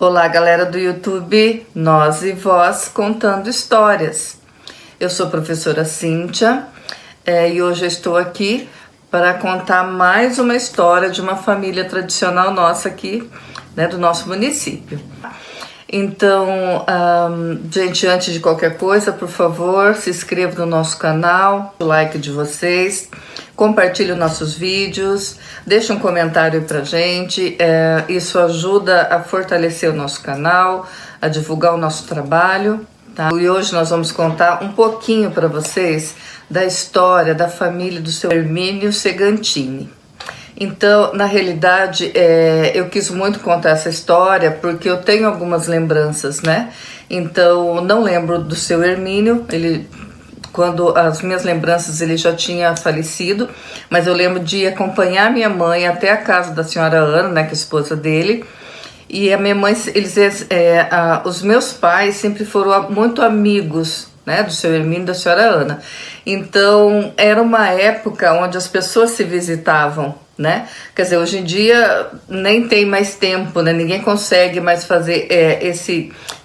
Olá, galera do YouTube, Nós e Vós Contando Histórias. Eu sou a professora Cíntia e hoje eu estou aqui para contar mais uma história de uma família tradicional nossa aqui, né, do nosso município. Então, gente, antes de qualquer coisa, por favor, se inscreva no nosso canal, o like de vocês, compartilhe os nossos vídeos, deixe um comentário aí pra gente, isso ajuda a fortalecer o nosso canal, a divulgar o nosso trabalho, tá? E hoje nós vamos contar um pouquinho para vocês da história da família do seu Hermínio Segantini. Então, na realidade, eu quis muito contar essa história porque eu tenho algumas lembranças, né? Então, não lembro do seu Hermínio, quando as minhas lembranças ele já tinha falecido, mas eu lembro de acompanhar minha mãe até a casa da senhora Ana, né, que é a esposa dele, e a minha mãe, os meus pais sempre foram muito amigos, né, do seu Hermínio e da senhora Ana. Então, era uma época onde as pessoas se visitavam, né? Quer dizer, hoje em dia nem tem mais tempo, né? Ninguém consegue mais fazer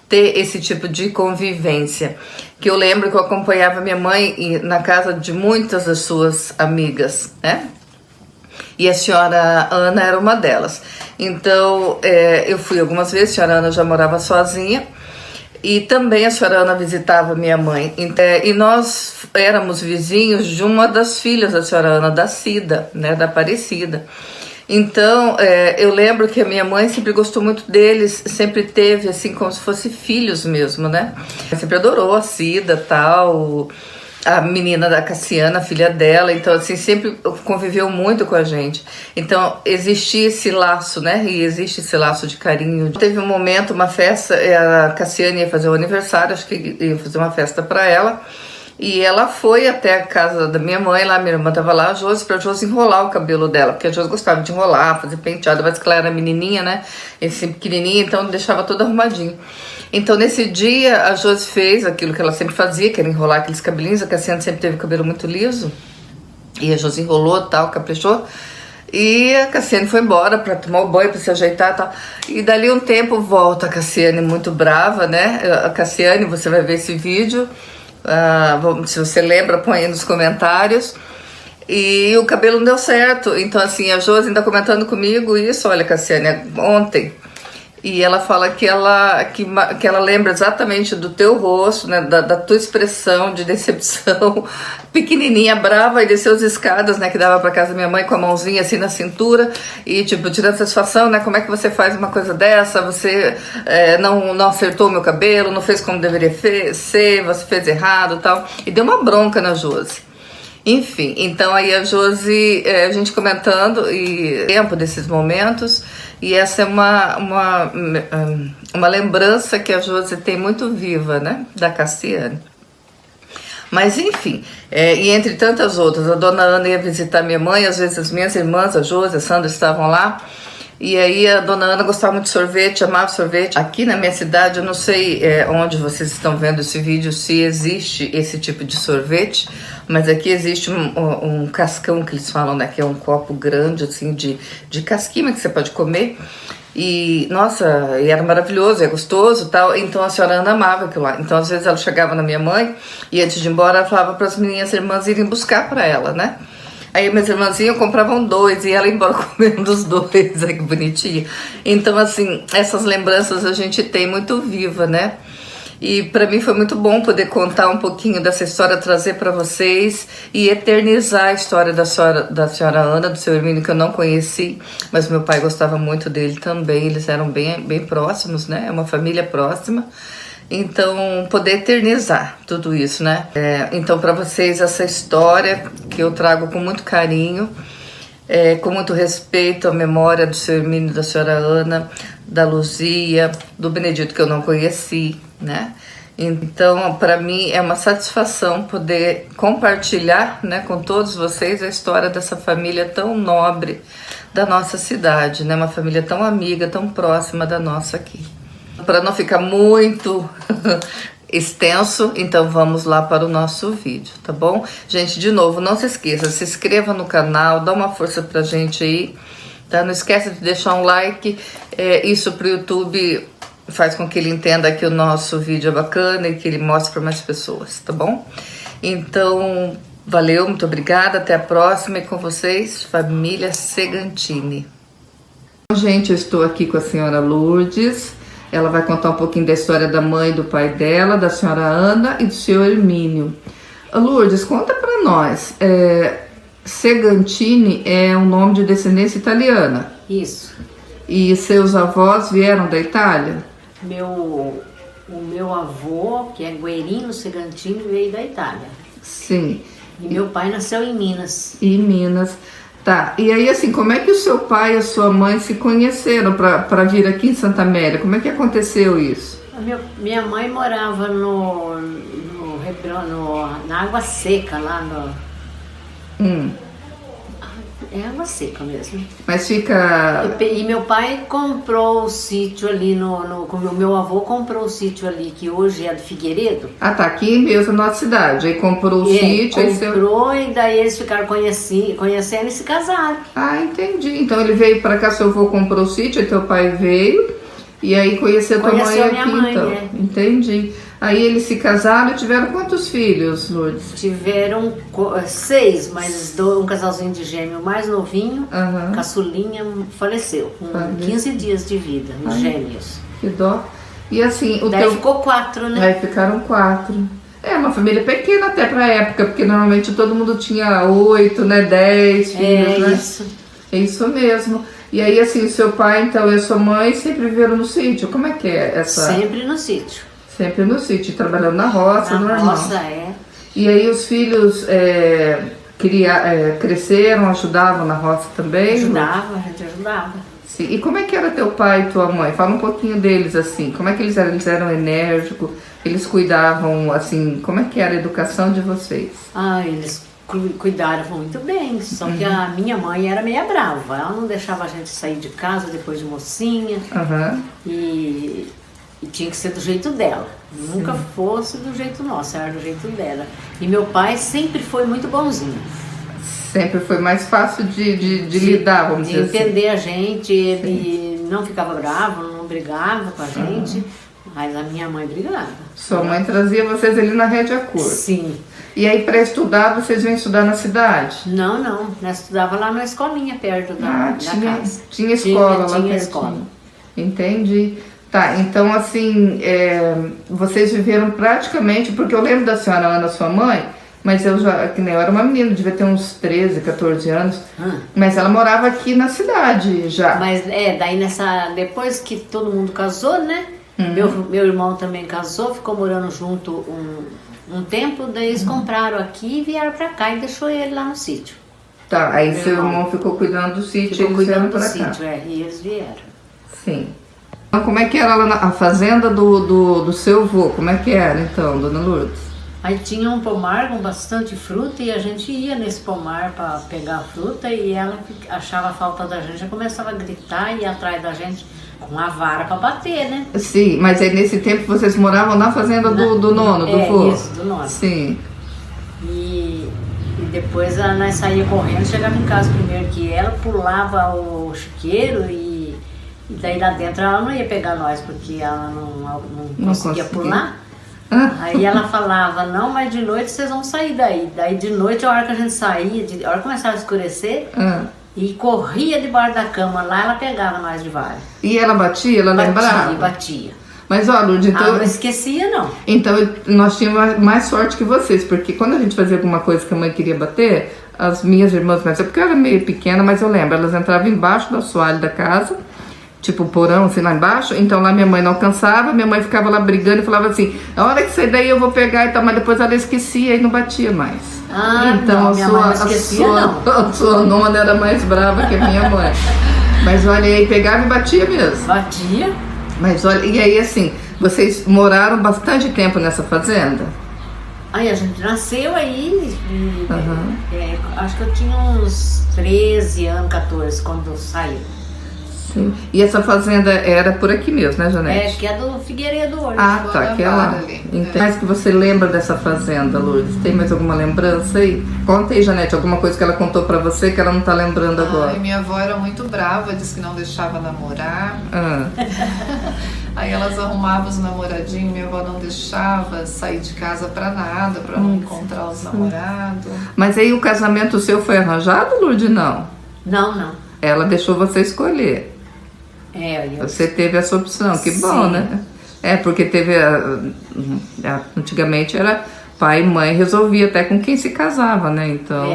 ter esse tipo de convivência. Que eu lembro que eu acompanhava minha mãe na casa de muitas das suas amigas, né? E a senhora Ana era uma delas. Então, eu fui algumas vezes, a senhora Ana já morava sozinha, e também a senhora Ana visitava minha mãe. E nós éramos vizinhos de uma das filhas da senhora Ana, da Cida, né, da Aparecida. Então, eu lembro que a minha mãe sempre gostou muito deles, sempre teve, assim, como se fossem filhos mesmo, né? Sempre adorou a Cida, tal, a menina da Cassiana, a filha dela, então, assim, sempre conviveu muito com a gente. Então, existia esse laço, né? E existe esse laço de carinho. Teve um momento, uma festa, a Cassiana ia fazer o aniversário, acho que ia fazer uma festa para ela, e ela foi até a casa da minha mãe, lá minha irmã tava lá, a Josi, pra Josi enrolar o cabelo dela, porque a Josi gostava de enrolar, fazer penteado, mas que ela era menininha, né, esse pequenininha, então deixava tudo arrumadinho. Então nesse dia a Josi fez aquilo que ela sempre fazia, que era enrolar aqueles cabelinhos, a Cassiana sempre teve o cabelo muito liso, e a Josi enrolou tal, caprichou, e a Cassiane foi embora para tomar o banho, para se ajeitar e tal. E dali um tempo volta a Cassiane muito brava, né, a Cassiane, você vai ver esse vídeo, se você lembra, põe aí nos comentários. E o cabelo não deu certo. Então, assim, a Josi ainda comentando comigo isso, olha, Cassiane, ontem. E ela fala que ela lembra exatamente do teu rosto, né, da tua expressão de decepção, pequenininha, brava, e desceu as escadas, né, que dava pra casa da minha mãe com a mãozinha assim na cintura, e tipo, tirando satisfação, né, como é que você faz uma coisa dessa, você não acertou o meu cabelo, não fez como deveria ser, você fez errado e tal, e deu uma bronca na Josi. Enfim, então aí a Josi, a gente comentando e tempo desses momentos, e essa é uma lembrança que a Josi tem muito viva, né, da Cassiane. Mas enfim, e entre tantas outras, a dona Ana ia visitar minha mãe, às vezes as minhas irmãs, a Josi, a Sandra, estavam lá. E aí a dona Ana gostava muito de sorvete, amava sorvete. Aqui na minha cidade, eu não sei onde vocês estão vendo esse vídeo, se existe esse tipo de sorvete, mas aqui existe um cascão que eles falam, né, que é um copo grande, assim, de casquinha que você pode comer. E, nossa, e era maravilhoso, é gostoso e tal. Então a senhora Ana amava aquilo lá. Então às vezes ela chegava na minha mãe e antes de ir embora ela falava para as minhas irmãs irem buscar para ela, né? Aí minhas irmãzinhas compravam 2 e ela ia embora comendo os 2, que bonitinha. Então, assim, essas lembranças a gente tem muito viva, né? E para mim foi muito bom poder contar um pouquinho dessa história, trazer para vocês e eternizar a história da senhora Ana, do seu Hermínio, que eu não conheci, mas meu pai gostava muito dele também, eles eram bem próximos, né? É uma família próxima. Então, poder eternizar tudo isso, né? Então, para vocês, essa história que eu trago com muito carinho, com muito respeito à memória do seu Hermínio, da senhora Ana, da Luzia, do Benedito, que eu não conheci, né? Então, para mim, é uma satisfação poder compartilhar, né, com todos vocês a história dessa família tão nobre da nossa cidade, né? Uma família tão amiga, tão próxima da nossa aqui. Para não ficar muito extenso, então vamos lá para o nosso vídeo, tá bom? Gente, de novo, não se esqueça, se inscreva no canal, dá uma força pra gente aí, tá? Não esqueça de deixar um like, isso pro YouTube faz com que ele entenda que o nosso vídeo é bacana e que ele mostre para mais pessoas, tá bom? Então, valeu, muito obrigada, até a próxima, e com vocês, família Segantini. Gente, eu estou aqui com a senhora Lourdes. Ela vai contar um pouquinho da história da mãe e do pai dela, da senhora Ana e do senhor Hermínio. Lourdes, conta para nós. Segantini é um nome de descendência italiana. Isso. E seus avós vieram da Itália? O meu avô, que é Guerino Segantini, veio da Itália. Sim. E meu pai nasceu em Minas. Em Minas. Tá. E aí, assim, como é que o seu pai e a sua mãe se conheceram para vir aqui em Santa Amélia? Como é que aconteceu isso? Minha mãe morava na Água Seca, lá no... É água seca mesmo. Mas fica... E meu pai comprou o sítio ali o meu avô comprou o sítio ali, que hoje é do Figueiredo. Ah, tá. Aqui mesmo na nossa cidade. Aí comprou o sítio. Comprou e daí eles ficaram conhecendo e se casaram. Ah, entendi. Então ele veio pra cá, seu avô comprou o sítio, aí teu pai veio. E aí conheceu tua mãe aqui, mãe, então. É. Entendi. Aí eles se casaram e tiveram quantos filhos, Lourdes? Tiveram 6, mas um casalzinho de gêmeo mais novinho, caçulinha, faleceu com 15 dias de vida, os gêmeos. Que dó. E assim, daí ficou 4, né? Aí ficaram 4. É uma família pequena até pra época, porque normalmente todo mundo tinha 8, né, 10 filhos, né? Isso. É isso mesmo. E aí, assim, o seu pai, então, e a sua mãe sempre viveram no sítio? Como é que é essa... Sempre no sítio. Sempre no sítio, trabalhando na roça, normal. Na roça, é. E aí os filhos cresceram, ajudavam na roça também? Ajudava, a gente ajudava. Sim. E como é que era teu pai e tua mãe? Fala um pouquinho deles, assim. Como é que eles eram? Eles eram enérgicos? Eles cuidavam, assim... Como é que era a educação de vocês? Eles cuidaram muito bem, só que a minha mãe era meio brava. Ela não deixava a gente sair de casa depois de mocinha. E tinha que ser do jeito dela. Nunca fosse do jeito nosso, era do jeito dela. E meu pai sempre foi muito bonzinho. Sempre foi mais fácil de lidar, vamos dizer assim. De entender a gente, ele não ficava bravo, não brigava com a gente, mas a minha mãe brigava. Sua mãe trazia vocês ali na Rédea Cor? Sim. E aí para estudar, vocês vêm estudar na cidade? Não, nós estudava lá na escolinha perto da casa. Tinha escola lá pertinho. Tinha escola. Entendi. Tá, então assim, vocês viveram praticamente, porque eu lembro da senhora Ana, sua mãe, mas eu era uma menina, devia ter uns 13, 14 anos, mas ela morava aqui na cidade já. Mas daí depois que todo mundo casou, né? Meu irmão também casou, ficou morando junto um tempo, daí eles compraram aqui e vieram pra cá e deixou ele lá no sítio. Tá, aí seu irmão ficou cuidando do sítio e eles vieram pra cá. Sítio, e eles vieram. Sim. Então, como é que era lá a fazenda do seu avô? Como é que era, então, dona Lourdes? Aí tinha um pomar com bastante fruta e a gente ia nesse pomar para pegar a fruta e ela achava a falta da gente, já começava a gritar e ia atrás da gente com a vara para bater, né? Sim, mas aí nesse tempo vocês moravam na fazenda do nono, do vô? Isso, do nono. Sim. E depois nós saía correndo, chegava em casa primeiro que ela, pulava o chiqueiro e daí lá dentro ela não ia pegar nós, porque ela não conseguia pular. Aí ela falava, não, mas de noite vocês vão sair daí. Daí de noite, a hora que a gente saía, a hora que começava a escurecer, e corria debaixo da cama lá, ela pegava nós de vara. E ela batia? Ela lembrava? Batia. Mas ó, Lourdes, então... não esquecia, não. Então nós tínhamos mais sorte que vocês, porque quando a gente fazia alguma coisa que a mãe queria bater, as minhas irmãs, mas porque eu era meio pequena, mas eu lembro, elas entravam embaixo do assoalho da casa, tipo porão assim lá embaixo, então lá minha mãe não alcançava, minha mãe ficava lá brigando e falava assim, a hora que sair daí eu vou pegar e tal, mas depois ela esquecia e não batia mais. Então não, minha mãe não esquecia, a sua nona era mais brava que a minha mãe. Mas olha, aí pegava e batia mesmo. Batia. Mas olha, e aí assim, vocês moraram bastante tempo nessa fazenda? Aí a gente nasceu aí, acho que eu tinha uns 13 anos, 14 quando saiu. Sim. E essa fazenda era por aqui mesmo, né, Janete? Que é do Figueiredo hoje. Ah, tá, que é lá. Então, mais que você lembra dessa fazenda, Lourdes? Tem mais alguma lembrança aí? Conta aí, Janete, alguma coisa que ela contou pra você que ela não tá lembrando agora. Minha avó era muito brava, disse que não deixava namorar. Ah. Aí Aí elas arrumavam os namoradinhos, minha avó não deixava sair de casa pra nada, pra não encontrar os namorados. Mas aí o casamento seu foi arranjado, Lourdes? Não. Não. Ela deixou você escolher. Você teve essa opção, que bom, Sim. né? Porque teve. Antigamente era pai e mãe resolvia até com quem se casava, né? Então,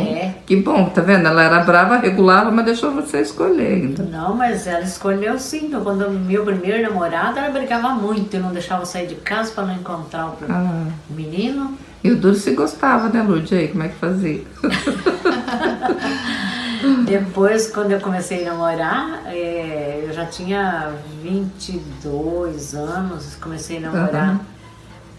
que bom, tá vendo? Ela era brava, regulava, mas deixou você escolher ainda. Não, mas ela escolheu sim. Quando meu primeiro namorado, ela brigava muito e não deixava eu sair de casa para não encontrar o menino. E o Dulce gostava, né, Lourdes? Aí, como é que fazia? Depois, quando eu comecei a namorar, eu já tinha 22 anos, comecei a namorar.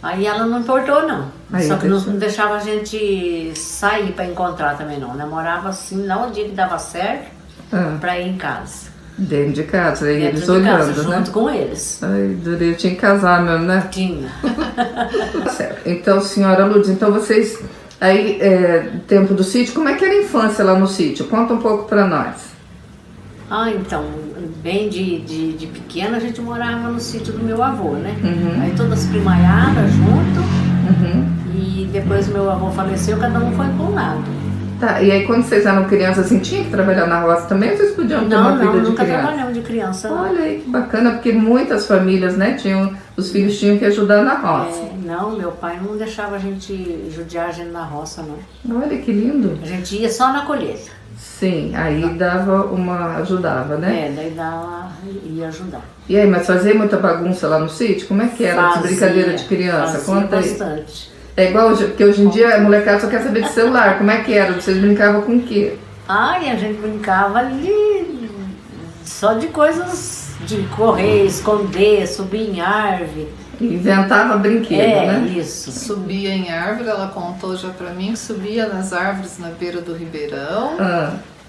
Aí ela não importou, não. Só que não deixava a gente sair para encontrar também, não. Namorava assim, no dia que dava certo, para ir em casa. Dentro de casa, aí Dentro eles de olhando, casa, né? junto com eles. Ai, Durei, tinha que casar mesmo, né? Tinha. Certo. Então, senhora Lourdes, então vocês... Aí, tempo do sítio, como é que era a infância lá no sítio? Conta um pouco pra nós. Então, bem de pequena a gente morava no sítio do meu avô, né? Aí todas primaiadas junto, e depois meu avô faleceu, cada um foi para um lado. Tá, e aí quando vocês eram crianças, assim, tinha que trabalhar na roça também, ou vocês podiam ter uma vida de criança? Não, nunca trabalhamos de criança. Não. Olha aí, que bacana, porque muitas famílias, né, os filhos tinham que ajudar na roça. Não, meu pai não deixava a gente judiar a gente na roça, não. Olha que lindo. A gente ia só na colheita. Sim, aí ajudava, né? Daí ia ajudar. E aí, mas fazia muita bagunça lá no sítio? Como é que era essa brincadeira de criança? Conta aí. Bastante. É igual hoje, porque hoje em dia a molecada só quer saber de celular. Como é que era? Vocês brincavam com o quê? A gente brincava ali só de coisas de correr, esconder, subir em árvore. Inventava brinquedo, né? Isso. Subia em árvore, ela contou já pra mim, subia nas árvores na beira do ribeirão.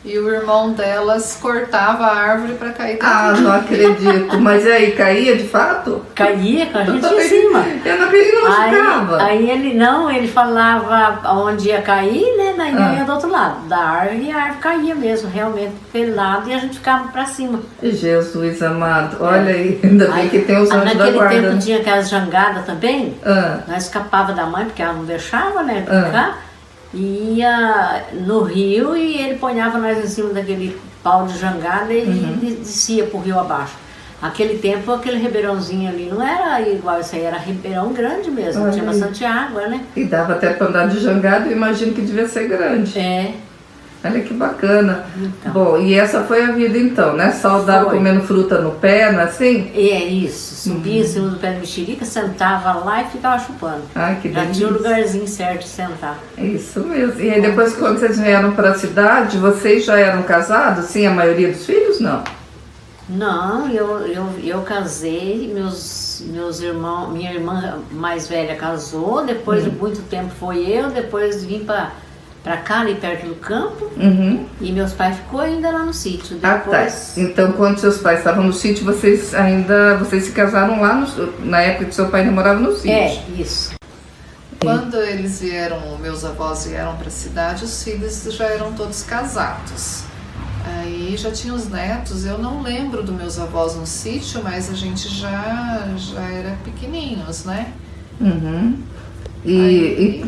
E o irmão delas cortava a árvore pra cair dentro. Não acredito. Mas e aí, caía de fato? Caía com a gente em cima. Eu não acredito, não ficava. Aí ele falava onde ia cair, né? Daí eu ia do outro lado da árvore, e a árvore caía mesmo, realmente pelado, e a gente ficava pra cima. Jesus amado, olha aí, ainda bem que tem os anjos da guarda. Naquele tempo tinha aquelas jangadas também, nós escapava da mãe, porque ela não deixava, né, brincar. Ia no rio e ele ponhava nós em cima daquele pau de jangada e ele descia pro rio abaixo. Aquele tempo, aquele ribeirãozinho ali não era igual isso aí, era ribeirão grande mesmo, tinha bastante água, né? E dava até para andar de jangada, eu imagino que devia ser grande. Olha que bacana. Então. Bom, e essa foi a vida então, né? Saudável, comendo fruta no pé, não é assim? Isso. Subia em cima do pé de mexerica, sentava lá e ficava chupando. Ai, que delícia. Já tinha um lugarzinho certo de sentar. Isso mesmo. E aí depois, quando vocês vieram para a cidade, vocês já eram casados? Sim, a maioria dos filhos, não? Não, eu casei, meus irmãos, minha irmã mais velha casou, depois de muito tempo foi eu, depois vim para cá, ali perto do campo, e meus pais ficou ainda lá no sítio. Depois... Tá. Então, quando seus pais estavam no sítio, vocês se casaram lá, na época que seu pai ainda morava no sítio? Isso. Quando eles vieram, meus avós vieram para a cidade, os filhos já eram todos casados. Aí já tinha os netos, eu não lembro dos meus avós no sítio, mas a gente já era pequenininhos, né? E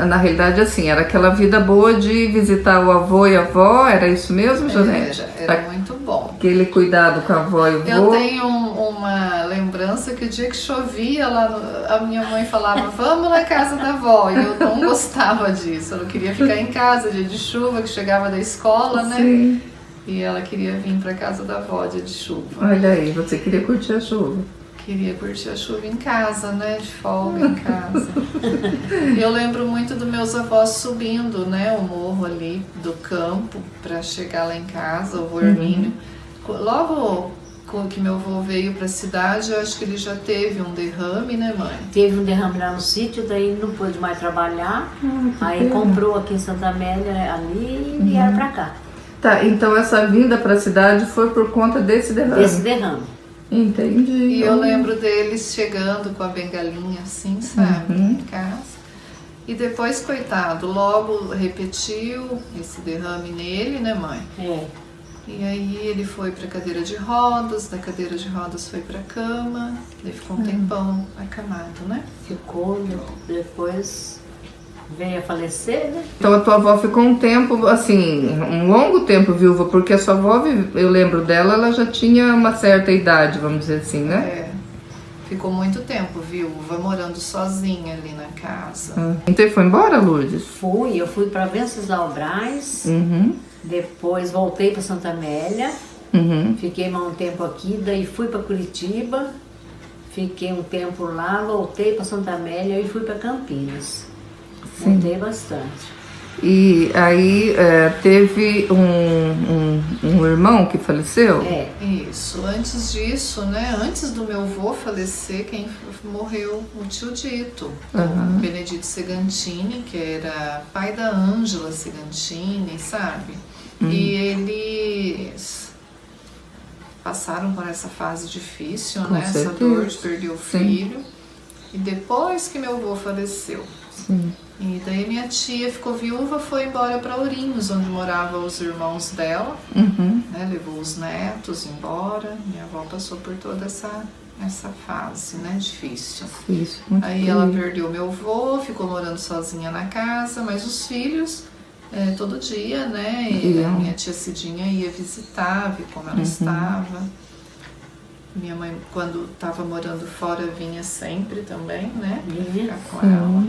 na realidade, assim, era aquela vida boa de visitar o avô e a avó, era isso mesmo, Janete? Era muito bom. Aquele cuidado com a avó e o avô. Eu tenho uma lembrança que o dia que chovia lá, a minha mãe falava, vamos na casa da avó, e eu não gostava disso, eu não queria ficar em casa dia de chuva, que chegava da escola, né? Sim. E ela queria vir para casa da avó dia de chuva. Olha aí, você queria curtir a chuva. Queria curtir a chuva em casa, né? De folga em casa. Eu lembro muito dos meus avós subindo, né? O morro ali do campo para chegar lá em casa, o Hermínio. Logo que meu avô veio para a cidade, eu acho que ele já teve um derrame, né, mãe? Teve um derrame lá no sítio, daí não pôde mais trabalhar. Aí comprou aqui em Santa Amélia ali e vieram para cá. Tá, então essa vinda para a cidade foi por conta desse derrame? Desse derrame. Entendi. E eu lembro deles chegando com a bengalinha assim, sabe, em casa. E depois, coitado, logo repetiu esse derrame nele, né, mãe? E aí ele foi para cadeira de rodas, da cadeira de rodas foi para cama, ele ficou um tempão acamado, né? Ficou, depois veio a falecer, né? Então a tua avó ficou um tempo, assim, um longo tempo viúva, porque a sua avó, eu lembro dela, ela já tinha uma certa idade, vamos dizer assim, né? É, ficou muito tempo viúva, morando sozinha ali na casa. Então foi embora, Lourdes? Eu fui para Venceslau Braz, Uhum. depois voltei para Santa Amélia, Uhum. fiquei mais um tempo aqui, daí fui para Curitiba, fiquei um tempo lá, voltei para Santa Amélia e fui para Campinas. Voltei bastante. E aí teve um irmão que faleceu? É, Isso, antes disso, né, antes do meu avô falecer, quem morreu, o tio Dito, o Benedito Segantini, que era pai da Ângela Segantini, sabe? E eles passaram por essa fase difícil, Com né, essa certeza. dor de perder o Sim. filho. E depois que meu avô faleceu, Sim. e daí minha tia ficou viúva, foi embora para Ourinhos, onde moravam os irmãos dela, Uhum. né, levou os netos embora. Minha avó passou por toda essa fase, né, difícil. Isso, muito Aí ela perdeu meu avô, ficou morando sozinha na casa, mas os filhos, todo dia, né, e a minha tia Cidinha ia visitar, ver como ela estava. Minha mãe, quando estava morando fora, vinha sempre também, né, ficar com ela.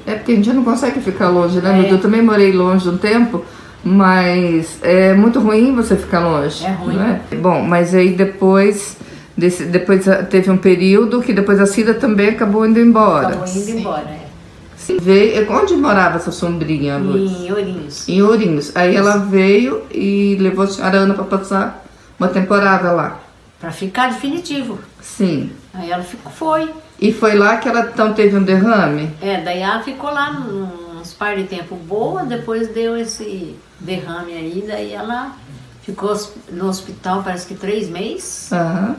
É porque a gente não consegue ficar longe, né? Eu também morei longe um tempo, mas é muito ruim você ficar longe. É ruim. Né? Bom, mas aí depois teve um período que depois a Cida também acabou indo embora. acabou indo embora, Onde morava essa sombrinha, Lourdes? em Ourinhos. Em Ourinhos. Aí ela veio e levou a senhora Ana para passar uma temporada lá. Para ficar definitivo. Sim. Aí ela foi. E foi lá que ela então teve um derrame? Daí ela ficou lá uns par de tempo boa, depois deu esse derrame aí, daí ela ficou no hospital parece que 3 meses. Aham.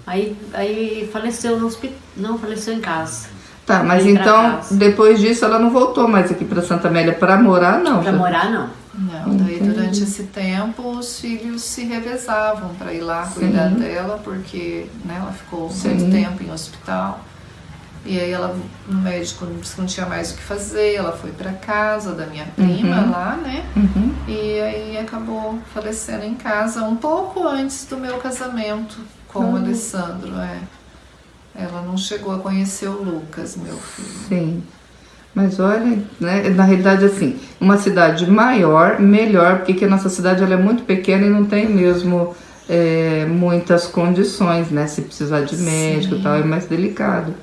Aí faleceu no hospital, não, faleceu em casa. Tá, mas Veio pra então, casa. depois disso, ela não voltou mais aqui para Santa Amélia para morar, não? Pra morar não. Não, daí durante esse tempo os filhos se revezavam para ir lá cuidar dela, porque, né, ela ficou muito tempo em hospital. E aí o médico disse que não tinha mais o que fazer, ela foi para casa da minha prima lá, né? E aí acabou falecendo em casa um pouco antes do meu casamento com o Alessandro, Ela não chegou a conhecer o Lucas, meu filho. Sim. Mas olha, né, na realidade, assim, uma cidade maior, melhor, porque a nossa cidade ela é muito pequena e não tem mesmo muitas condições, né? Se precisar de médico e tal, é mais delicado.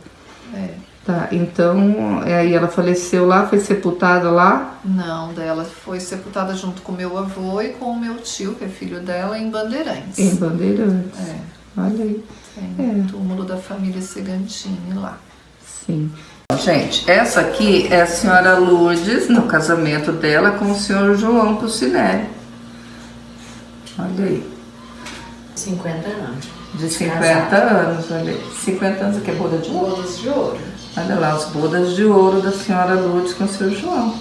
Tá, então, aí ela faleceu lá, foi sepultada lá? Não, dela foi sepultada junto com meu avô e com o meu tio, que é filho dela, em Bandeirantes. Em Bandeirantes. Olha aí. Tem o túmulo da família Segantini lá. Sim. Gente, essa aqui é a senhora Lourdes, no casamento dela com o senhor João Pucinelli. Olha aí. 50 anos. De 50 anos, olha aí. 50 anos aqui é boda de ouro. Bodas de ouro. Olha lá, as bodas de ouro da senhora Lourdes com o seu João.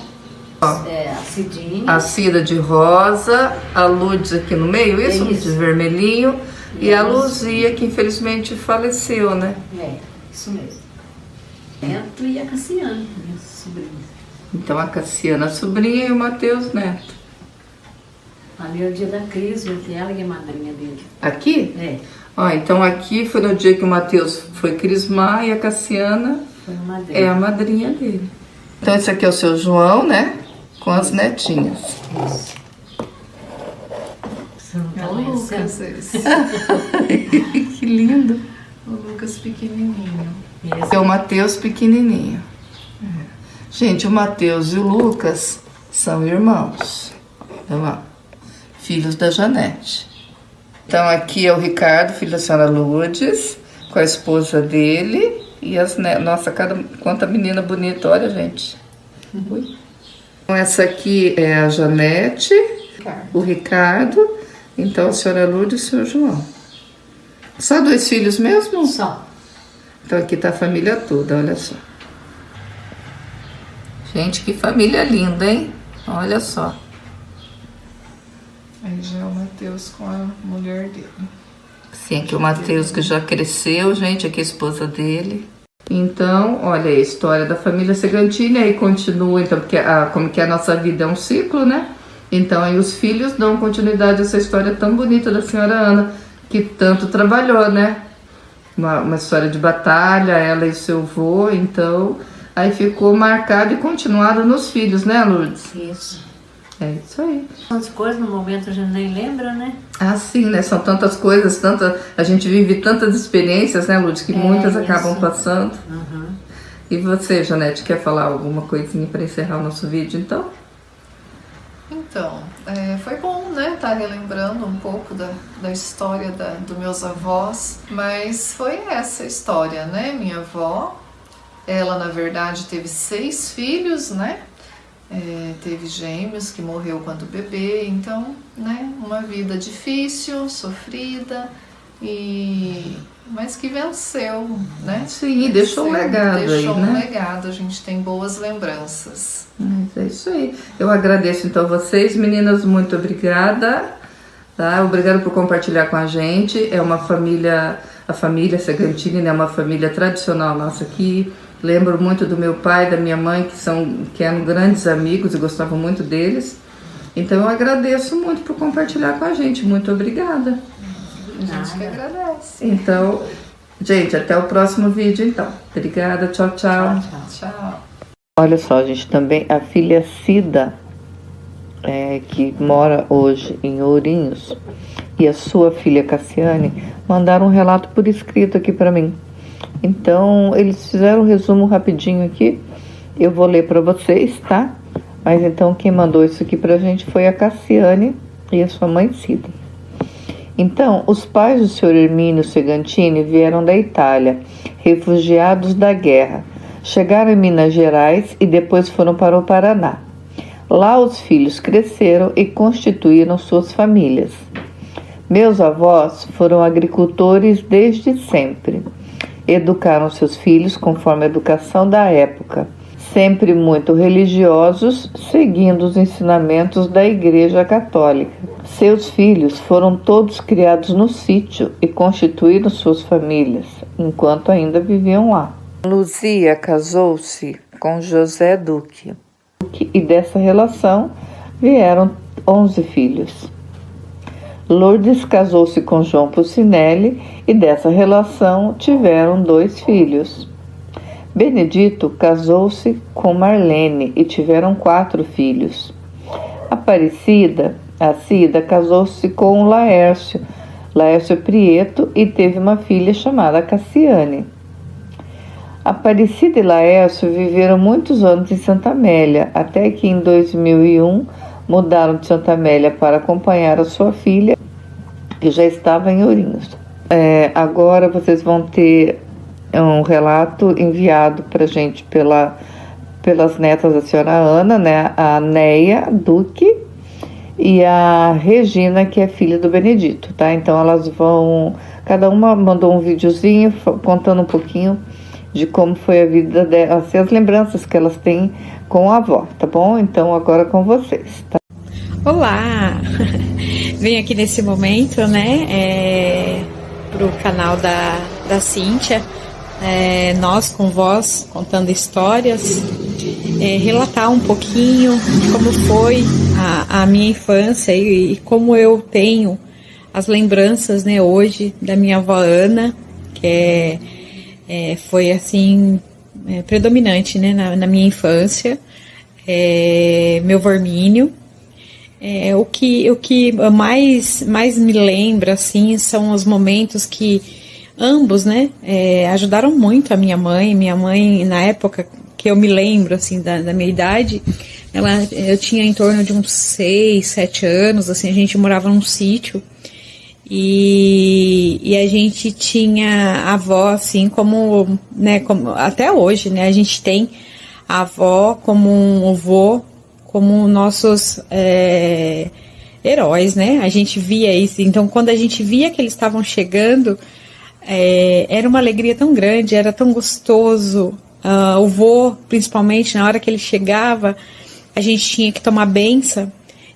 A Cidinha. A Cida de rosa, a Lourdes aqui no meio, isso? Isso. De vermelhinho. E a Luzia, que infelizmente faleceu, né? Isso mesmo. Neto e a Cassiana, minha sobrinha. Então a Cassiana, a sobrinha, e o Matheus Neto. Ali é o dia da Crisma, que ela que é madrinha dele. Aqui? Ó, então aqui foi no dia que o Matheus foi crismar e a Cassiana Foi uma madrinha. é a madrinha dele. Então esse aqui é o seu João, né? Com as netinhas. Isso. Você não É tá o Lucas conhecendo? esse. Que lindo. O Lucas pequenininho. Esse é o Matheus pequenininho. Gente, o Matheus e o Lucas são irmãos. Olha lá. Filhos da Janete. Então aqui é o Ricardo, filho da senhora Lourdes, com a esposa dele e as netas. Nossa, quanta menina bonita, olha, gente. Ui. Então essa aqui é a Janete, o Ricardo, então a senhora Lourdes e o senhor João. Só 2 filhos mesmo? Só. Então aqui tá a família toda, olha só. Gente, que família linda, hein? Olha só. Matheus com a mulher dele. Sim, aqui o Matheus que já cresceu, gente, aqui a esposa dele. Então, olha aí, a história da família Segantini, aí continua, então, porque como que a nossa vida é um ciclo, né? Então aí os filhos dão continuidade a essa história tão bonita da senhora Ana, que tanto trabalhou, né? Uma história de batalha, ela e seu avô, então aí ficou marcado e continuado nos filhos, né, Lourdes? Isso. É isso aí. Tantas coisas, no momento a gente nem lembra, né? Ah, sim, né? São tantas coisas, a gente vive tantas experiências, né, Lourdes, que muitas acabam passando. Uhum. E você, Janete, quer falar alguma coisinha para encerrar o nosso vídeo, então? Então, foi bom, né, estar relembrando um pouco da história dos meus avós, mas foi essa história, né? Minha avó, ela na verdade teve 6 filhos, né? Teve gêmeos que morreu quando bebê, então, né, uma vida difícil, sofrida, mas que venceu, né? Sim, deixou um legado aí, né? Deixou um legado, a gente tem boas lembranças. Mas é isso aí. Eu agradeço então vocês, meninas, muito obrigada. Tá? Obrigada por compartilhar com a gente. É uma família, a família Segantini, né? Uma família tradicional nossa aqui. Lembro muito do meu pai e da minha mãe, que eram grandes amigos e gostavam muito deles. Então eu agradeço muito por compartilhar com a gente. Muito obrigada. A gente que agradece. Então, gente, até o próximo vídeo então. Obrigada, tchau, tchau. Tchau. Olha só, gente, também a filha Cida, que mora hoje em Ourinhos, e a sua filha Cassiane mandaram um relato por escrito aqui para mim. Então, eles fizeram um resumo rapidinho aqui. Eu vou ler para vocês, tá? Mas então, quem mandou isso aqui pra gente foi a Cassiane e a sua mãe Cida. Então, os pais do Sr. Hermínio Segantini vieram da Itália, refugiados da guerra. Chegaram em Minas Gerais e depois foram para o Paraná. Lá os filhos cresceram e constituíram suas famílias. Meus avós foram agricultores desde sempre. Educaram seus filhos conforme a educação da época, sempre muito religiosos, seguindo os ensinamentos da Igreja Católica. Seus filhos foram todos criados no sítio e constituíram suas famílias, enquanto ainda viviam lá. Luzia casou-se com José Duque, e dessa relação vieram 11 filhos. Lourdes casou-se com João Pucinelli e dessa relação tiveram 2 filhos. Benedito casou-se com Marlene e tiveram 4 filhos. A Cida, casou-se com Laércio Prieto, e teve uma filha chamada Cassiane. Aparecida e Laércio viveram muitos anos em Santa Amélia, até que em 2001 mudaram de Santa Amélia para acompanhar a sua filha, que já estava em Ourinhos. Agora vocês vão ter um relato enviado para a gente pelas netas da senhora Ana, né? A Neia Duque e a Regina, que é filha do Benedito, tá? Então elas vão... Cada uma mandou um videozinho contando um pouquinho de como foi a vida delas, as lembranças que elas têm com a avó, tá bom? Então agora com vocês, tá? Olá! Venho aqui nesse momento, né, pro canal da Cíntia, Nós com Vós, contando histórias, relatar um pouquinho de como foi a minha infância e como eu tenho as lembranças, né, hoje da minha avó Ana, que foi assim predominante, né, na minha infância, meu avô Hermínio. O que mais me lembra assim são os momentos que ambos, né, ajudaram muito a minha mãe. Minha mãe, na época que eu me lembro assim da minha idade, eu tinha em torno de uns 6, 7 anos, assim, a gente morava num sítio. E a gente tinha a avó, assim, como até hoje, né? A gente tem a avó como um avô, como nossos heróis, né? A gente via isso. Então, quando a gente via que eles estavam chegando, era uma alegria tão grande, era tão gostoso. O vô, principalmente, na hora que ele chegava, a gente tinha que tomar benção.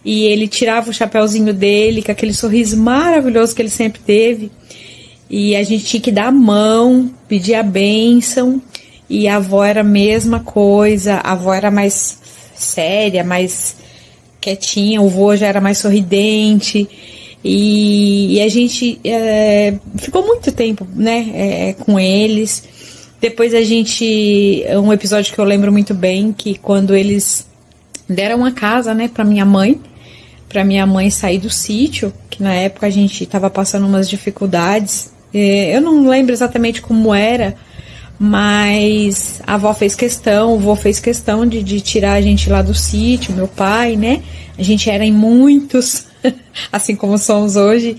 e ele tirava o chapéuzinho dele, com aquele sorriso maravilhoso que ele sempre teve, e a gente tinha que dar a mão, pedir a bênção, e a avó era a mesma coisa, a avó era mais séria, mais quietinha, o vô já era mais sorridente, e a gente ficou muito tempo, né, com eles. Depois um episódio que eu lembro muito bem, que quando eles deram uma casa, né, para minha mãe sair do sítio, que na época a gente estava passando umas dificuldades, eu não lembro exatamente como era, mas a avó fez questão, o vô fez questão de tirar a gente lá do sítio, meu pai, né, a gente era em muitos, assim como somos hoje,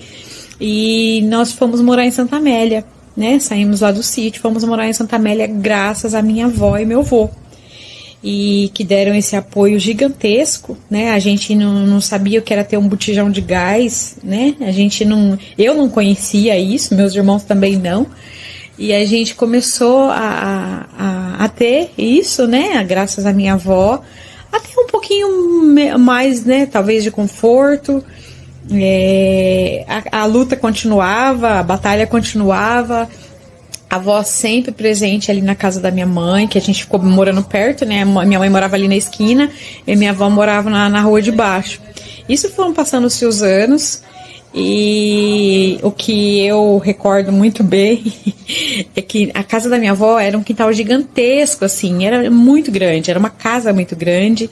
e nós fomos morar em Santa Amélia, né, saímos lá do sítio, fomos morar em Santa Amélia graças à minha avó e meu vô, e que deram esse apoio gigantesco, né, a gente não sabia o que era ter um botijão de gás, né, eu não conhecia isso, meus irmãos também não, e a gente começou a ter isso, né, graças à minha avó, a ter um pouquinho mais, né, talvez de conforto. A luta continuava, a batalha continuava, a avó sempre presente ali na casa da minha mãe, que a gente ficou morando perto, né, minha mãe morava ali na esquina e minha avó morava na rua de baixo. Isso foram passando-se os anos, e o que eu recordo muito bem é que a casa da minha avó era um quintal gigantesco, assim, era muito grande, era uma casa muito grande,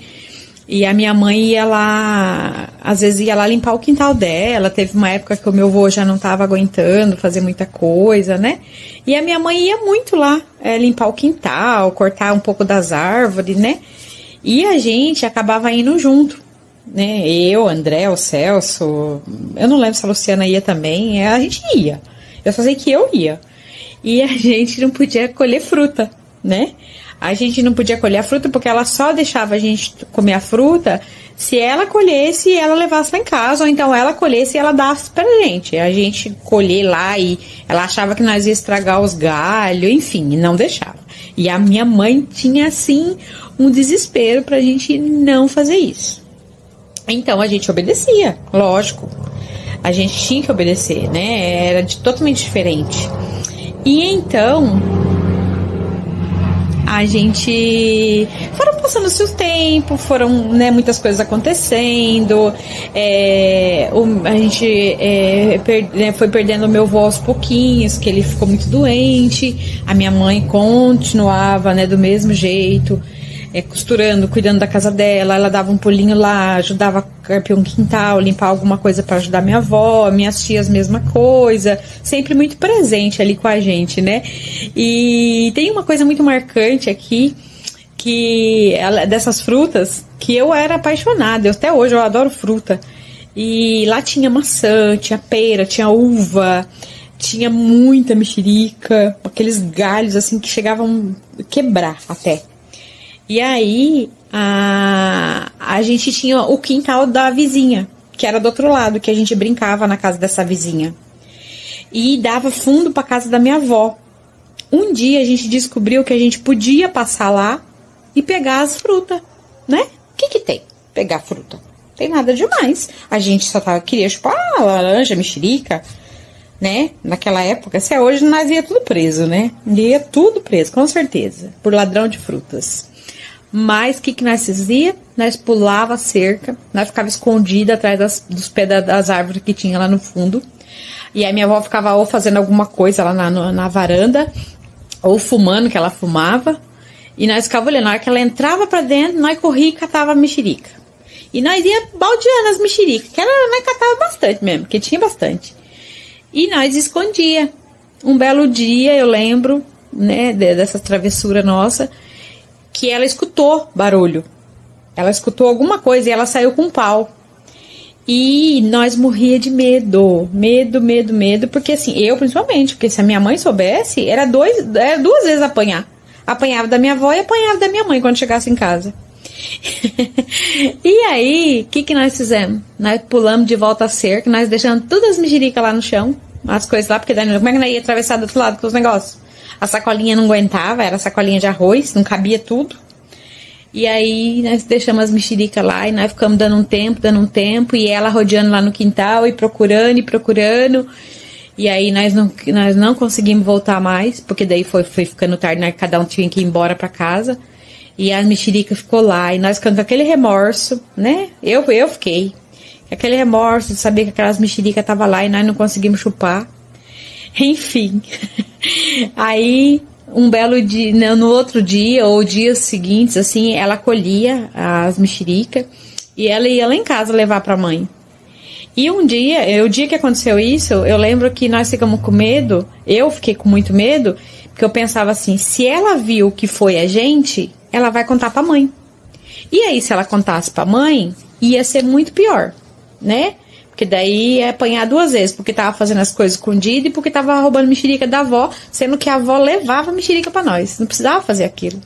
e a minha mãe ia lá, às vezes ia lá limpar o quintal dela. Teve uma época que o meu avô já não estava aguentando fazer muita coisa, né, e a minha mãe ia muito lá limpar o quintal, cortar um pouco das árvores, né, e a gente acabava indo junto, né, eu, André, o Celso, eu não lembro se a Luciana ia também, a gente ia, eu só sei que eu ia, e a gente não podia colher fruta, né, a gente não podia colher a fruta porque ela só deixava a gente comer a fruta se ela colhesse e ela levasse lá em casa, ou então ela colhesse e ela desse pra gente, a gente colher lá e ela achava que nós ia estragar os galhos, enfim, não deixava, e a minha mãe tinha assim um desespero pra gente não fazer isso. Então a gente obedecia, lógico, a gente tinha que obedecer, né, era totalmente diferente. E então a gente foram passando o seu tempo, foram, né, muitas coisas acontecendo, a gente foi perdendo o meu avô aos pouquinhos, que ele ficou muito doente, a minha mãe continuava, né, do mesmo jeito, costurando, cuidando da casa dela, ela dava um pulinho lá, ajudava a carpir um quintal, limpar alguma coisa para ajudar minha avó, minhas tias, mesma coisa, sempre muito presente ali com a gente, né? E tem uma coisa muito marcante aqui, dessas frutas, que eu era apaixonada, até hoje eu adoro fruta, e lá tinha maçã, tinha pera, tinha uva, tinha muita mexerica, aqueles galhos assim que chegavam a quebrar até. E aí, a gente tinha o quintal da vizinha, que era do outro lado, que a gente brincava na casa dessa vizinha. E dava fundo para casa da minha avó. Um dia a gente descobriu que a gente podia passar lá e pegar as frutas, né? O que tem? Pegar fruta. Não tem nada demais. A gente só queria chupar laranja, mexerica, né? Naquela época, se é hoje, nós ia tudo preso, né? Ia tudo preso, com certeza, por ladrão de frutas. Mas o que nós fazia? Nós pulava a cerca, nós ficava escondida atrás dos pés das árvores que tinha lá no fundo. E a minha avó ficava ou fazendo alguma coisa lá na varanda, ou fumando, que ela fumava. E nós ficava olhando. Na hora que ela entrava pra dentro, nós corria e catava a mexerica. E nós ia baldeando as mexericas, que nós catava bastante mesmo, porque tinha bastante. E nós escondia. Um belo dia, eu lembro, né, dessa travessura nossa, que ela escutou barulho. Ela escutou alguma coisa e ela saiu com um pau. E nós morria de medo, porque assim, eu principalmente, porque se a minha mãe soubesse, era duas vezes apanhar. Apanhava da minha avó e apanhava da minha mãe quando chegasse em casa. E aí, o que nós fizemos? Nós pulamos de volta a cerca, nós deixamos todas as mexericas lá no chão, as coisas lá, porque daí, como é que nós ia atravessar do outro lado com os negócios? A sacolinha não aguentava, era sacolinha de arroz, não cabia tudo. E aí nós deixamos as mexericas lá e nós ficamos dando um tempo, e ela rodeando lá no quintal e procurando. E aí nós não conseguimos voltar mais, porque daí foi ficando tarde, né? Cada um tinha que ir embora pra casa. E a mexerica ficou lá, e nós ficamos com aquele remorso, né? Eu fiquei. Aquele remorso de saber que aquelas mexericas estavam lá e nós não conseguimos chupar. Enfim. Aí, um belo dia, no outro dia, ou dias seguintes, assim, ela colhia as mexericas e ela ia lá em casa levar pra mãe. E o dia que aconteceu isso, eu lembro que nós ficamos com medo, eu fiquei com muito medo, porque eu pensava assim, se ela viu que foi a gente, ela vai contar pra mãe. E aí, se ela contasse pra mãe, ia ser muito pior, né? Porque daí ia apanhar 2 vezes, porque tava fazendo as coisas escondidas e porque tava roubando mexerica da avó, sendo que a avó levava mexerica pra nós, não precisava fazer aquilo.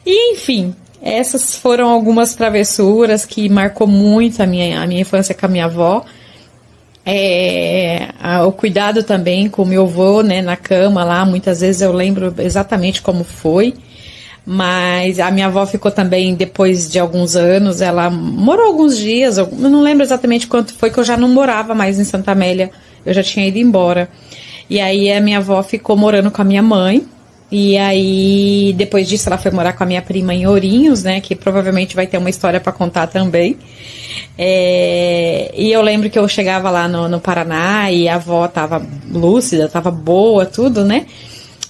E enfim, essas foram algumas travessuras que marcou muito a minha infância com a minha avó. O cuidado também com o meu avô, né, na cama lá, muitas vezes eu lembro exatamente como foi. Mas a minha avó ficou também, depois de alguns anos, ela morou alguns dias, eu não lembro exatamente quanto foi, que eu já não morava mais em Santa Amélia, eu já tinha ido embora. E aí a minha avó ficou morando com a minha mãe, e aí depois disso ela foi morar com a minha prima em Ourinhos, né, que provavelmente vai ter uma história para contar também. E eu lembro que eu chegava lá no Paraná e a avó tava lúcida, tava boa, tudo, né?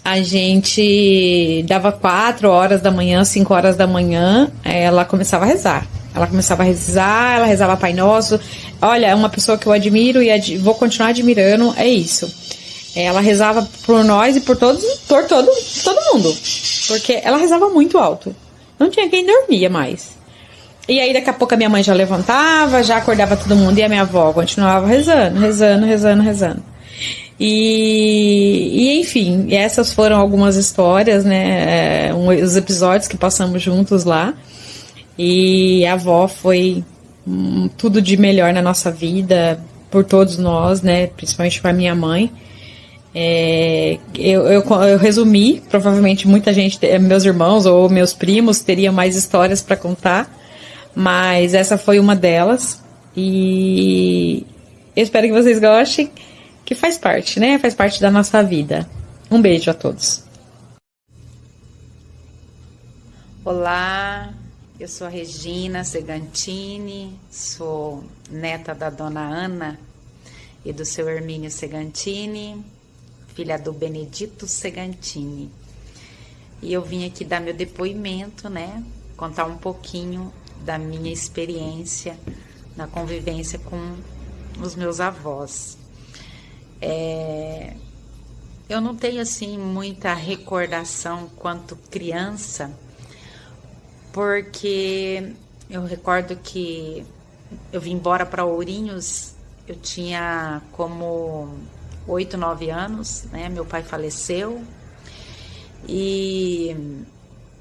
A gente dava 4 horas da manhã, 5 horas da manhã, ela começava a rezar. Ela rezava Pai Nosso. Olha, é uma pessoa que eu admiro e vou continuar admirando, é isso. Ela rezava por nós e por todo mundo. Porque ela rezava muito alto. Não tinha quem dormia mais. E aí daqui a pouco a minha mãe já levantava, já acordava todo mundo e a minha avó continuava rezando. E enfim, essas foram algumas histórias, né, os episódios que passamos juntos lá, e a avó foi tudo de melhor na nossa vida, por todos nós, né, principalmente para minha mãe. Eu resumi, provavelmente muita gente, meus irmãos ou meus primos teriam mais histórias para contar, mas essa foi uma delas, e eu espero que vocês gostem, que faz parte, né? Faz parte da nossa vida. Um beijo a todos. Olá, eu sou a Regina Segantini, sou neta da dona Ana e do seu Hermínio Segantini, filha do Benedito Segantini. E eu vim aqui dar meu depoimento, né? Contar um pouquinho da minha experiência na convivência com os meus avós. Eu não tenho assim muita recordação quanto criança, porque eu recordo que eu vim embora para Ourinhos, eu tinha como 8, 9 anos, né? Meu pai faleceu e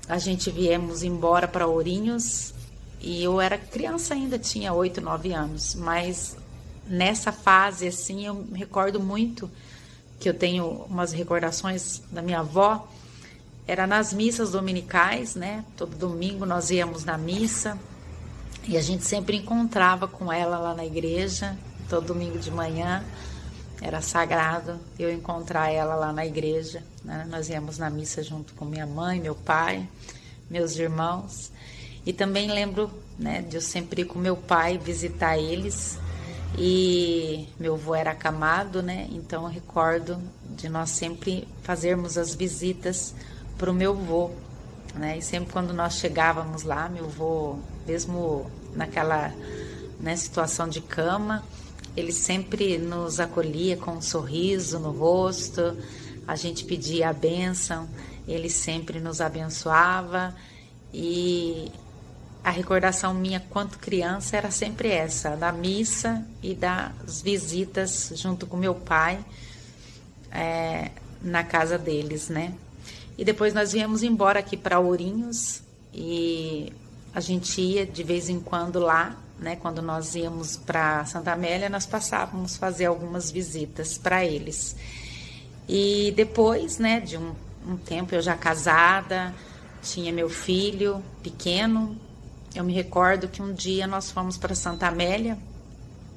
a gente viemos embora para Ourinhos e eu era criança ainda, tinha 8, 9 anos, mas nessa fase, assim, eu me recordo muito que eu tenho umas recordações da minha avó, era nas missas dominicais, né? Todo domingo nós íamos na missa e a gente sempre encontrava com ela lá na igreja, todo domingo de manhã, era sagrado eu encontrar ela lá na igreja, né? Nós íamos na missa junto com minha mãe, meu pai, meus irmãos, e também lembro, né, de eu sempre ir com meu pai visitar eles. E meu avô era acamado, né? Então eu recordo de nós sempre fazermos as visitas para o meu avô, né? E sempre quando nós chegávamos lá, meu avô, mesmo naquela, né, situação de cama, ele sempre nos acolhia com um sorriso no rosto, a gente pedia a bênção, ele sempre nos abençoava. E a recordação minha quanto criança era sempre essa, da missa e das visitas junto com meu pai na casa deles, né? E depois nós viemos embora aqui para Ourinhos e a gente ia de vez em quando lá, né? Quando nós íamos para Santa Amélia, nós passávamos fazer algumas visitas para eles. E depois, né, de um tempo eu já casada, tinha meu filho pequeno. Eu me recordo que um dia nós fomos para Santa Amélia,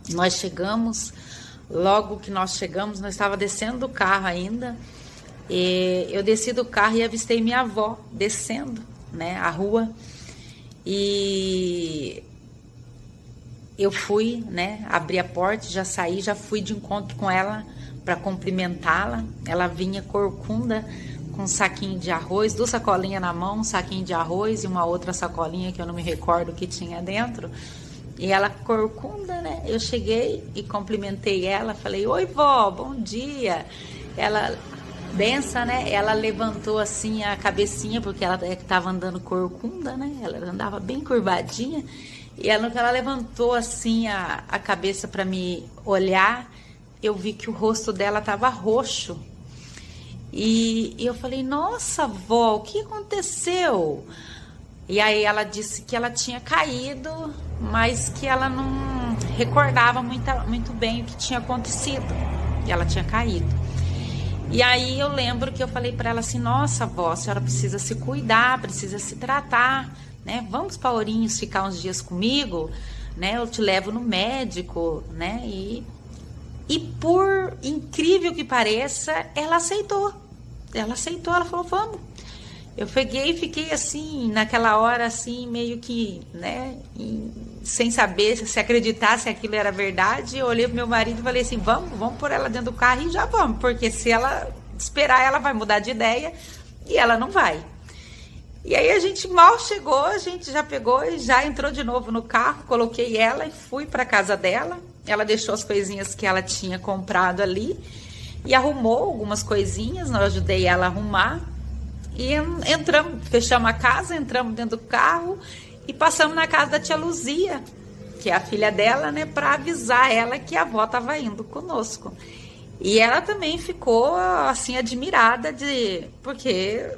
nós chegamos, logo que nós chegamos, nós estávamos descendo do carro ainda, e eu desci do carro e avistei minha avó descendo, né, a rua, e eu fui, né, abri a porta, já saí, já fui de encontro com ela para cumprimentá-la. Ela vinha corcunda, com um saquinho de arroz, 2 sacolinhas na mão, um saquinho de arroz e uma outra sacolinha que eu não me recordo o que tinha dentro. E ela corcunda, né? Eu cheguei e cumprimentei ela, falei: oi, vó, bom dia. Ela, benção, né? Ela levantou assim a cabecinha, porque ela estava andando corcunda, né? Ela andava bem curvadinha. E ela, no que ela levantou assim a cabeça para me olhar, eu vi que o rosto dela estava roxo. E eu falei: nossa, vó, o que aconteceu? E aí ela disse que ela tinha caído, mas que ela não recordava muito bem o que tinha acontecido. E ela tinha caído. E aí eu lembro que eu falei para ela assim: nossa, vó, a senhora precisa se cuidar, precisa se tratar, né? Vamos para Ourinhos ficar uns dias comigo, né? Eu te levo no médico, né? E por incrível que pareça, ela aceitou. Ela falou: vamos. Eu peguei e fiquei assim, naquela hora, assim, meio que, né, sem saber se acreditar se aquilo era verdade. Eu olhei pro meu marido e falei assim: vamos pôr ela dentro do carro e já vamos, porque se ela esperar, ela vai mudar de ideia e ela não vai. E aí a gente mal chegou, a gente já pegou e já entrou de novo no carro, coloquei ela e fui para casa dela. Ela deixou as coisinhas que ela tinha comprado ali e arrumou algumas coisinhas, eu ajudei ela a arrumar. E entramos, fechamos a casa, entramos dentro do carro e passamos na casa da tia Luzia, que é a filha dela, né, para avisar ela que a avó estava indo conosco. E ela também ficou assim admirada porque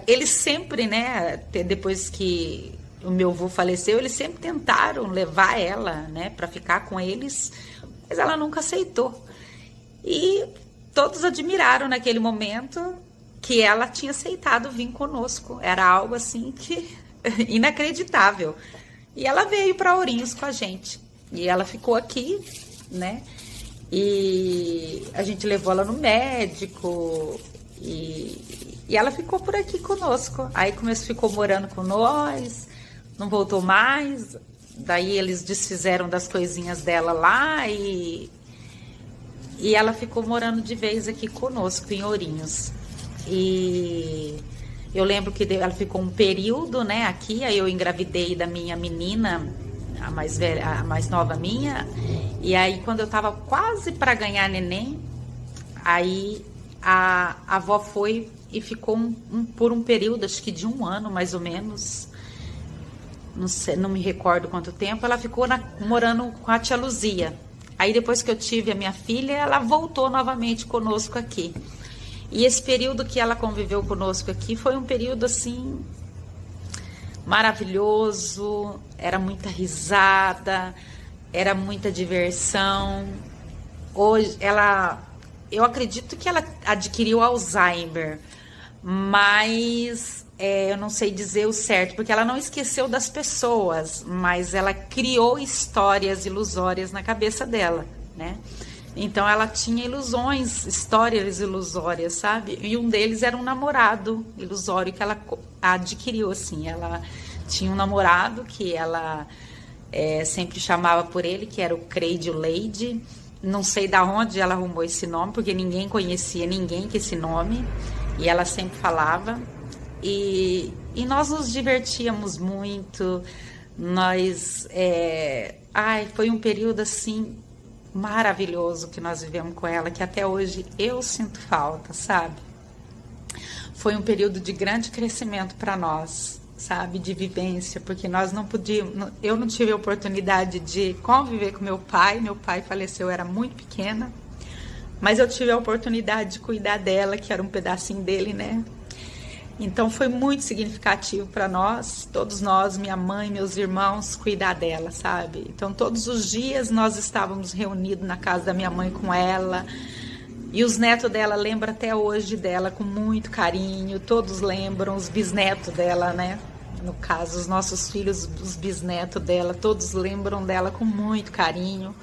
eles sempre, né, depois que o meu avô faleceu, eles sempre tentaram levar ela, né, para ficar com eles, mas ela nunca aceitou. E todos admiraram naquele momento que ela tinha aceitado vir conosco. Era algo assim que inacreditável. E ela veio para Ourinhos com a gente. E ela ficou aqui, né? E a gente levou ela no médico e ela ficou por aqui conosco. Aí ficou morando com nós, não voltou mais. Daí eles desfizeram das coisinhas dela lá e ela ficou morando de vez aqui conosco em Ourinhos. E eu lembro que ela ficou um período, né, aqui. Aí eu engravidei da minha menina, a mais velha, a mais nova minha. E aí quando eu tava quase para ganhar neném, aí a avó foi e ficou por um período, acho que de 1 ano mais ou menos, não sei, não me recordo quanto tempo, ela ficou morando com a tia Luzia. Aí depois que eu tive a minha filha, ela voltou novamente conosco aqui. E esse período que ela conviveu conosco aqui foi um período assim maravilhoso, era muita risada, era muita diversão. Hoje eu acredito que ela adquiriu Alzheimer, mas eu não sei dizer o certo, porque ela não esqueceu das pessoas, mas ela criou histórias ilusórias na cabeça dela, né? Então ela tinha ilusões, histórias ilusórias, sabe? E um deles era um namorado ilusório que ela adquiriu, assim. Ela tinha um namorado que ela sempre chamava por ele, que era o Crazy Lady. Não sei de onde ela arrumou esse nome, porque ninguém conhecia ninguém com esse nome. E ela sempre falava. E nós nos divertíamos muito. Foi um período assim maravilhoso que nós vivemos com ela, que até hoje eu sinto falta, sabe? Foi um período de grande crescimento para nós, sabe? De vivência, porque nós não podíamos, eu não tive a oportunidade de conviver com meu pai faleceu, eu era muito pequena, mas eu tive a oportunidade de cuidar dela, que era um pedacinho dele, né? Então foi muito significativo para nós, todos nós, minha mãe, meus irmãos, cuidar dela, sabe? Então todos os dias nós estávamos reunidos na casa da minha mãe com ela E os netos dela lembram até hoje dela com muito carinho, todos lembram, os bisnetos dela, né? No caso, os nossos filhos, os bisnetos dela, todos lembram dela com muito carinho.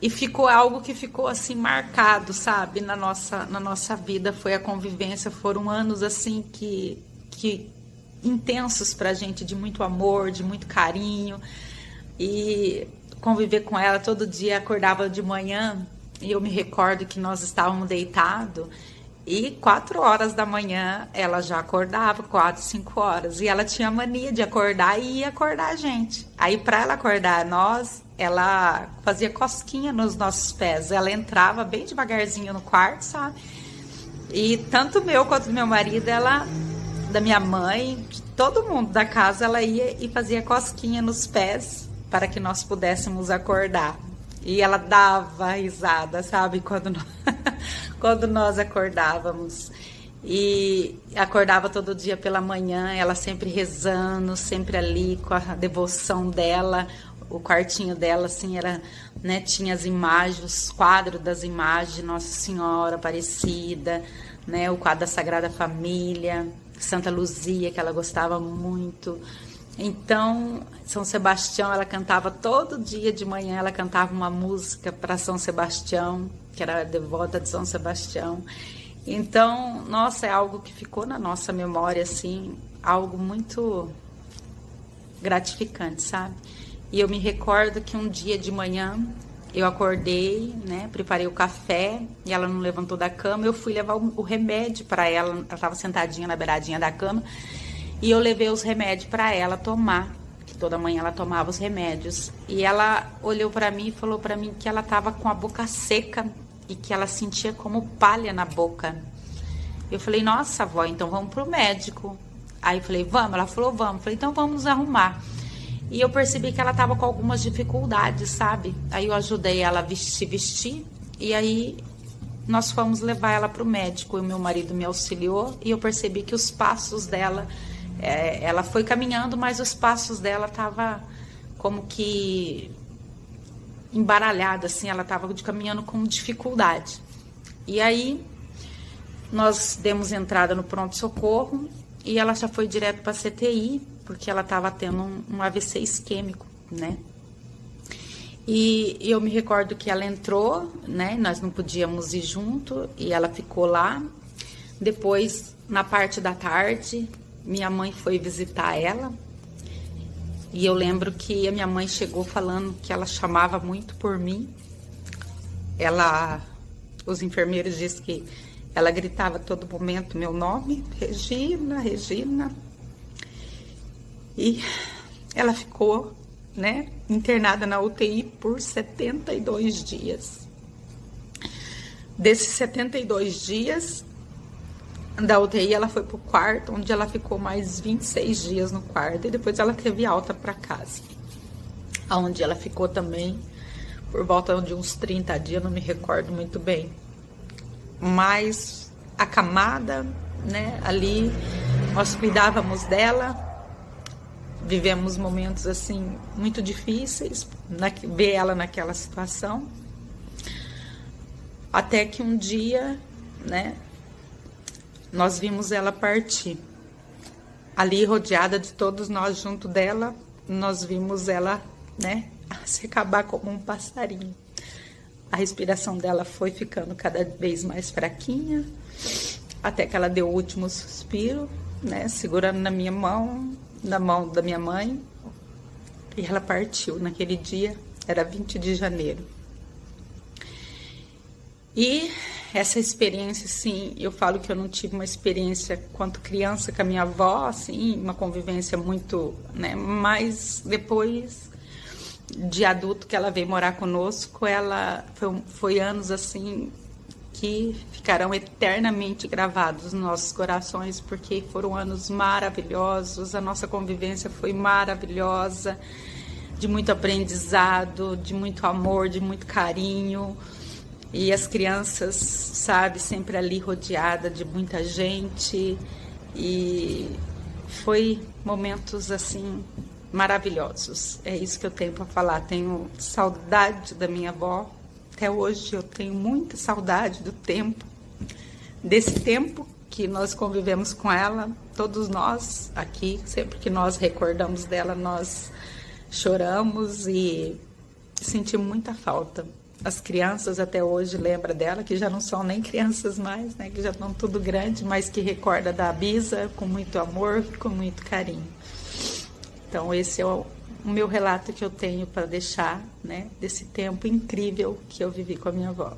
E ficou algo que ficou assim marcado, sabe, na nossa vida, foi a convivência, foram anos assim que intensos pra gente, de muito amor, de muito carinho. E conviver com ela todo dia, acordava de manhã, e eu me recordo que nós estávamos deitados, e 4 horas da manhã ela já acordava, 4, 5 horas, e ela tinha mania de acordar e ia acordar a gente. Aí para ela acordar nós, ela fazia cosquinha nos nossos pés, ela entrava bem devagarzinho no quarto, sabe? E tanto meu quanto do meu marido, ela, da minha mãe, de todo mundo da casa, ela ia e fazia cosquinha nos pés para que nós pudéssemos acordar. E ela dava risada, sabe, quando nós acordávamos. E acordava todo dia pela manhã, ela sempre rezando, sempre ali com a devoção dela. O quartinho dela, assim, era, né, tinha as imagens, os quadros das imagens de Nossa Senhora Aparecida, né, o quadro da Sagrada Família, Santa Luzia, que ela gostava muito. Então, São Sebastião, ela cantava todo dia de manhã, ela cantava uma música para São Sebastião, que era devota de São Sebastião. Então, nossa, é algo que ficou na nossa memória, assim, algo muito gratificante, sabe? E eu me recordo que um dia de manhã eu acordei, né, preparei o café e ela não levantou da cama, eu fui levar o remédio para ela, ela estava sentadinha na beiradinha da cama, e eu levei os remédios para ela tomar, que toda manhã ela tomava os remédios. E ela olhou para mim e falou para mim que ela estava com a boca seca e que ela sentia como palha na boca. Eu falei, nossa, avó, então vamos pro médico. Aí eu falei, vamos? Ela falou, vamos. Eu falei, então vamos nos arrumar. E eu percebi que ela estava com algumas dificuldades, sabe? Aí eu ajudei ela a se vestir e aí nós fomos levar ela pro médico. E o meu marido me auxiliou e eu percebi que os passos dela... ela foi caminhando, mas os passos dela estavam como que embaralhados, assim, ela estava caminhando com dificuldade. E aí nós demos entrada no pronto-socorro e ela já foi direto para a CTI, porque ela estava tendo um AVC isquêmico, né? E eu me recordo que ela entrou, né? Nós não podíamos ir junto e ela ficou lá. Depois, na parte da tarde, minha mãe foi visitar ela e eu lembro que a minha mãe chegou falando que ela chamava muito por mim. Os enfermeiros disseram que ela gritava a todo momento meu nome, Regina, Regina. E ela ficou, né, internada na UTI por 72 dias. Desses 72 dias... da UTI, ela foi pro quarto, onde ela ficou mais 26 dias no quarto, e depois ela teve alta para casa, onde ela ficou também por volta de uns 30 dias, não me recordo muito bem, mas acamada, né, ali nós cuidávamos dela, vivemos momentos assim muito difíceis, ver ela naquela situação, até que um dia, né, nós vimos ela partir. Ali, rodeada de todos nós junto dela, nós vimos ela, né, se acabar como um passarinho. A respiração dela foi ficando cada vez mais fraquinha, até que ela deu o último suspiro, né, segurando na minha mão, na mão da minha mãe, e ela partiu. Naquele dia, era 20 de janeiro. E essa experiência, assim, eu falo que eu não tive uma experiência quanto criança com a minha avó, assim, uma convivência muito, né, mas depois de adulto que ela veio morar conosco, ela foi anos, assim, que ficarão eternamente gravados nos nossos corações, porque foram anos maravilhosos, a nossa convivência foi maravilhosa, de muito aprendizado, de muito amor, de muito carinho. E as crianças, sabe, sempre ali rodeada de muita gente. E foi momentos, assim, maravilhosos. É isso que eu tenho para falar. Tenho saudade da minha avó, Até hoje eu tenho muita saudade do tempo, desse tempo que nós convivemos com ela, todos nós aqui, sempre que nós recordamos dela, nós choramos e sentimos muita falta. As crianças até hoje lembram dela, que já não são nem crianças mais, né, que já estão tudo grande, mas que recorda da Bisa com muito amor, com muito carinho. Então esse é o meu relato que eu tenho para deixar, né, desse tempo incrível que eu vivi com a minha avó.